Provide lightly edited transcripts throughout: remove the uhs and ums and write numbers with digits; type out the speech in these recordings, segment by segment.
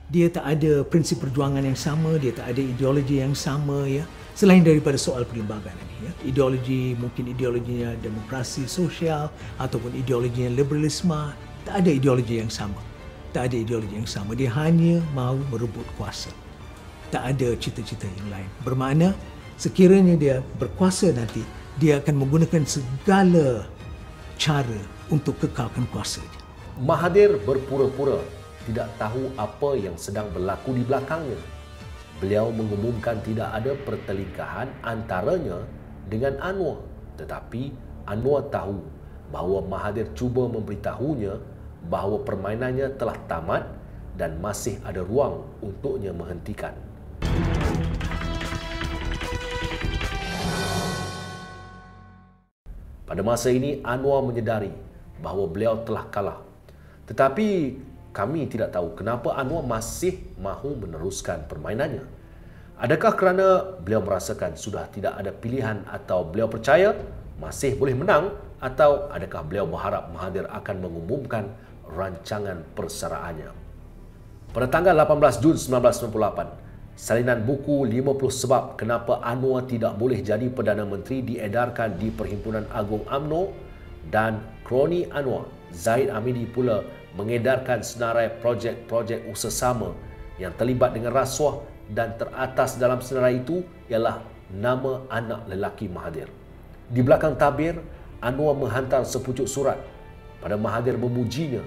dia tak ada prinsip perjuangan yang sama, dia tak ada ideologi yang sama, ya. Selain daripada soal perimbangan ini, ya. Ideologi, mungkin ideologinya demokrasi sosial ataupun ideologinya liberalisme, tak ada ideologi yang sama. Tak ada ideologi yang sama. Dia hanya mahu merebut kuasa. Tak ada cita-cita yang lain. Bermakna sekiranya dia berkuasa nanti, dia akan menggunakan segala cara untuk kekalkan kuasanya. Mahathir berpura-pura tidak tahu apa yang sedang berlaku di belakangnya. Beliau mengumumkan tidak ada pertelingkahan antaranya dengan Anwar. Tetapi Anwar tahu bahawa Mahathir cuba memberitahunya bahawa permainannya telah tamat dan masih ada ruang untuknya menghentikan. Pada masa ini, Anwar menyedari bahawa beliau telah kalah. Tetapi kami tidak tahu kenapa Anwar masih mahu meneruskan permainannya. Adakah kerana beliau merasakan sudah tidak ada pilihan atau beliau percaya masih boleh menang, atau adakah beliau berharap Mahathir akan mengumumkan rancangan persaraannya? Pada tanggal 18 Jun 1998, salinan buku 50 Sebab Kenapa Anwar Tidak Boleh Jadi Perdana Menteri diedarkan di Perhimpunan Agung UMNO, dan kroni Anwar, Zahid Hamidi pula mengedarkan senarai projek-projek usaha sama yang terlibat dengan rasuah, dan teratas dalam senarai itu ialah nama anak lelaki Mahathir. Di belakang tabir, Anwar menghantar sepucuk surat pada Mahathir memujinya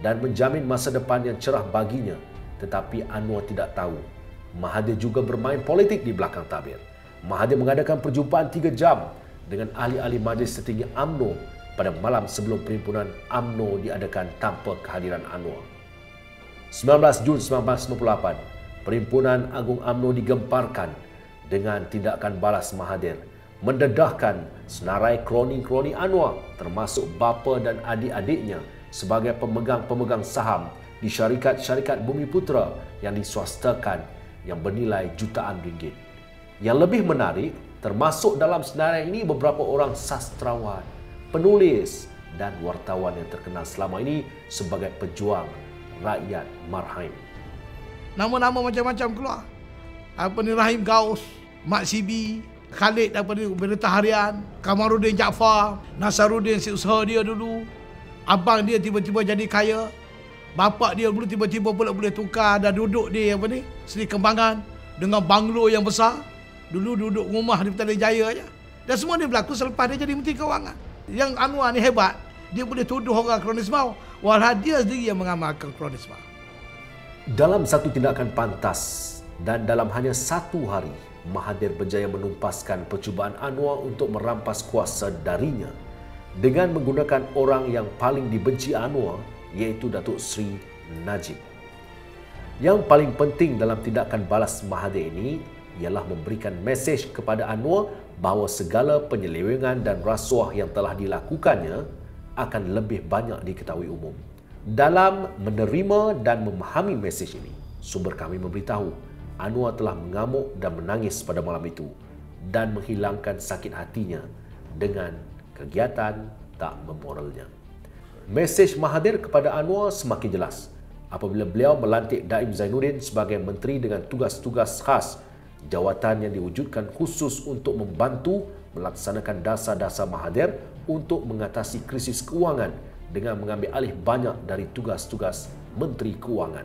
dan menjamin masa depan yang cerah baginya. Tetapi Anwar tidak tahu Mahathir juga bermain politik di belakang tabir. Mahathir mengadakan perjumpaan 3 jam dengan ahli-ahli Majlis Tertinggi UMNO pada malam sebelum perhimpunan UMNO diadakan tanpa kehadiran Anwar. 19 Jun 1998, Perhimpunan Agung UMNO digemparkan dengan tindakan balas Mahathir, mendedahkan senarai kroni-kroni Anwar termasuk bapa dan adik-adiknya sebagai pemegang-pemegang saham di syarikat-syarikat Bumi Putra yang diswastakan yang bernilai jutaan ringgit. Yang lebih menarik, termasuk dalam senarai ini beberapa orang sastrawan, penulis dan wartawan yang terkenal selama ini sebagai pejuang rakyat Marhain. Nama-nama macam-macam keluar. Apa ni, Rahim Gaus, Mak Sibi, Khalid apa ni, Berita Harian, Kamaruddin Jaafar, Nasaruddin si usaha dia dulu. Abang dia tiba-tiba jadi kaya. Bapak dia dulu tiba-tiba pula boleh tukar dan duduk di apa ni, Seri Kembangan dengan banglo yang besar. Dulu duduk rumah di Petaling Jaya aja. Dan semua ni berlaku selepas dia jadi Menteri Kewangan. Yang Anwar ni hebat, dia boleh tuduh orang kronisme, walau dia sendiri yang mengamalkan kronisme. Dalam satu tindakan pantas dan dalam hanya 1 hari, Mahathir berjaya menumpaskan percubaan Anwar untuk merampas kuasa darinya dengan menggunakan orang yang paling dibenci Anwar, iaitu Datuk Seri Najib. Yang paling penting dalam tindakan balas Mahathir ini ialah memberikan mesej kepada Anwar bahawa segala penyelewengan dan rasuah yang telah dilakukannya akan lebih banyak diketahui umum. Dalam menerima dan memahami mesej ini, sumber kami memberitahu Anwar telah mengamuk dan menangis pada malam itu dan menghilangkan sakit hatinya dengan kegiatan tak memoralnya. Mesej Mahathir kepada Anwar semakin jelas apabila beliau melantik Daim Zainuddin sebagai menteri dengan tugas-tugas khas, jawatan yang diwujudkan khusus untuk membantu melaksanakan dasar-dasar Mahathir untuk mengatasi krisis keuangan dengan mengambil alih banyak dari tugas-tugas Menteri Keuangan.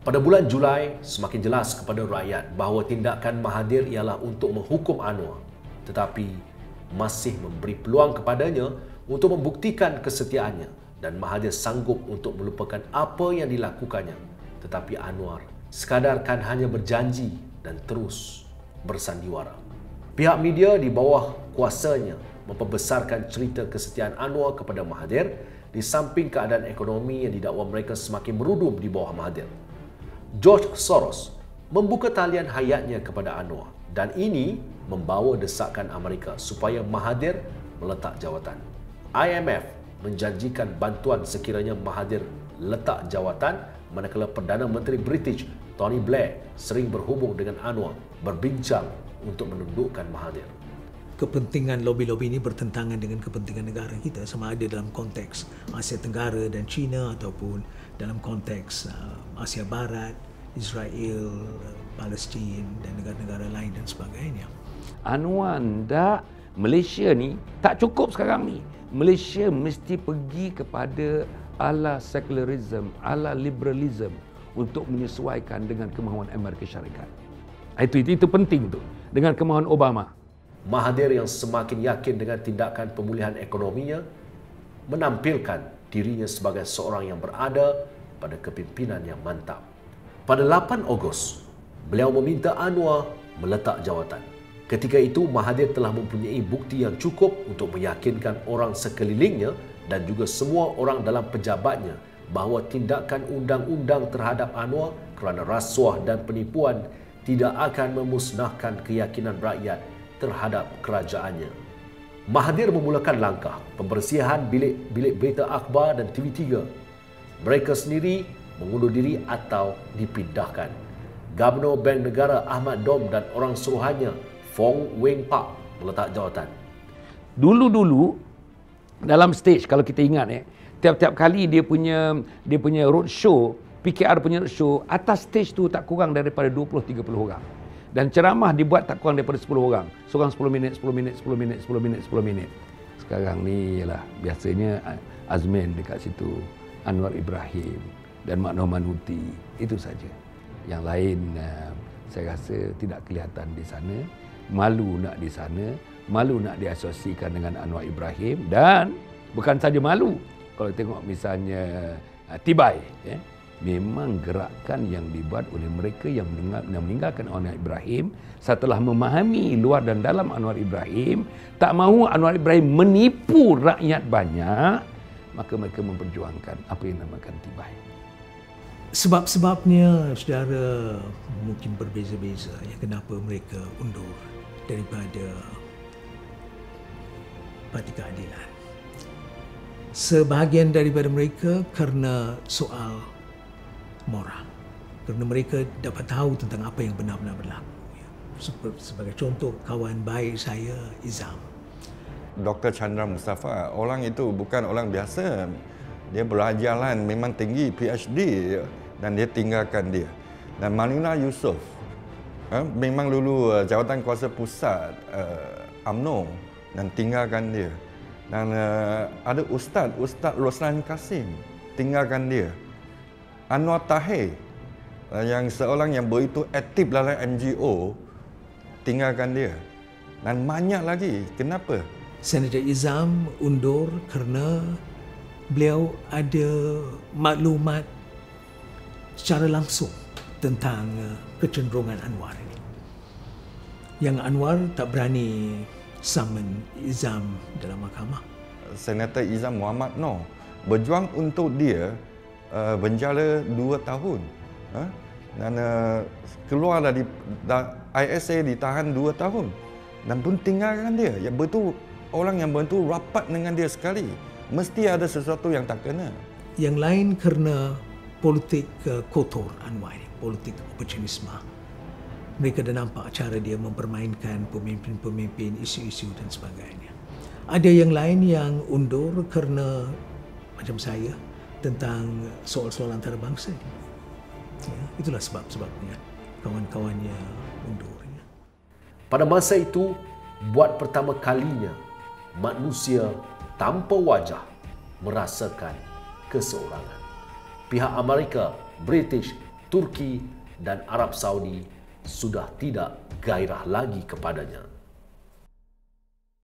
Pada bulan Julai, semakin jelas kepada rakyat bahawa tindakan Mahathir ialah untuk menghukum Anwar, tetapi masih memberi peluang kepadanya untuk membuktikan kesetiaannya, dan Mahathir sanggup untuk melupakan apa yang dilakukannya. Tetapi Anwar sekadarkan hanya berjanji dan terus bersandiwara. Pihak media di bawah kuasanya memperbesarkan cerita kesetiaan Anwar kepada Mahathir di samping keadaan ekonomi yang didakwa mereka semakin merudum di bawah Mahathir. George Soros membuka talian hayatnya kepada Anwar, dan ini membawa desakan Amerika supaya Mahathir meletak jawatan. IMF menjanjikan bantuan sekiranya Mahathir letak jawatan, manakala Perdana Menteri British Tony Blair sering berhubung dengan Anwar berbincang untuk menundukkan Mahathir. Kepentingan lobi-lobi ini bertentangan dengan kepentingan negara kita, sama ada dalam konteks Asia Tenggara dan China ataupun dalam konteks Asia Barat, Israel, Palestin dan negara-negara lain dan sebagainya. Anwar tak, Malaysia ni tak cukup sekarang ni. Malaysia mesti pergi kepada ala secularism, ala liberalism untuk menyesuaikan dengan kemahuan Amerika Syarikat. Itu penting tu dengan kemahuan Obama. Mahathir yang semakin yakin dengan tindakan pemulihan ekonominya menampilkan dirinya sebagai seorang yang berada pada kepimpinan yang mantap. Pada 8 Ogos, beliau meminta Anwar meletak jawatan. Ketika itu, Mahathir telah mempunyai bukti yang cukup untuk meyakinkan orang sekelilingnya dan juga semua orang dalam pejabatnya bahawa tindakan undang-undang terhadap Anwar kerana rasuah dan penipuan tidak akan memusnahkan keyakinan rakyat terhadap kerajaannya. Mahathir memulakan langkah pembersihan bilik berita akhbar dan TV3. Mereka sendiri mengundur diri atau dipindahkan. Gubernur Bank Negara Ahmad Dom dan orang suruhannya Fong Weng Pak meletak jawatan. Dulu-dulu dalam stage, kalau kita ingat tiap-tiap kali dia punya roadshow, PKR punya roadshow, atas stage tu tak kurang daripada 20-30 orang. Dan ceramah dibuat tak kurang daripada 10 orang. Seorang 10 minit, 10 minit, 10 minit, 10 minit, 10 minit. Sekarang ni ialah biasanya Azmin dekat situ, Anwar Ibrahim dan Mak Norman Huti. Itu saja. Yang lain saya rasa tidak kelihatan di sana. Malu nak di sana, malu nak diasosiasikan dengan Anwar Ibrahim, dan bukan saja malu. Kalau tengok misalnya Tibai, memang gerakan yang dibuat oleh mereka yang meninggalkan Anwar Ibrahim setelah memahami luar dan dalam Anwar Ibrahim, tak mahu Anwar Ibrahim menipu rakyat banyak, maka mereka memperjuangkan apa yang dinamakan Tibai. Sebab-sebabnya, saudara, mungkin berbeza-beza kenapa mereka undur daripada Parti Keadilan. Sebahagian daripada mereka kerana soal moral. Kerana mereka dapat tahu tentang apa yang benar-benar berlaku. Sebagai contoh, kawan baik saya, Izam. Dr. Chandra Mustafa, orang itu bukan orang biasa. Dia belajaran memang tinggi, PhD dan dia tinggalkan dia. Dan Malina Yusof, memang dulu jawatan kuasa pusat UMNO dan tinggalkan dia. Dan ada Ustaz Roslan Kasim, tinggalkan dia. Anwar Tahir, yang seorang yang begitu aktif dalam NGO, tinggalkan dia. Dan banyak lagi. Kenapa? Senator Izam undur kerana beliau ada maklumat secara langsung tentang kecenderungan Anwar ini. Yang Anwar tak berani summon Izam dalam mahkamah. Senator Izam Muhammad Noor berjuang untuk dia penjara 2 tahun. Dan keluar dari ISA ditahan 2 tahun. Dan pun tinggalkan dia. Ya, betul orang yang betul rapat dengan dia sekali. Mesti ada sesuatu yang tak kena. Yang lain kerana politik kotor Anwar ini, politik oportunisme. Mereka dah nampak cara dia mempermainkan pemimpin-pemimpin, isu-isu dan sebagainya. Ada yang lain yang undur kerana macam saya tentang soal-soal antarabangsa. Ya, itulah sebab-sebabnya kawan-kawannya undur. Ya. Pada masa itu, buat pertama kalinya manusia tanpa wajah merasakan keseorangan. Pihak Amerika, British, Turki dan Arab Saudi sudah tidak gairah lagi kepadanya.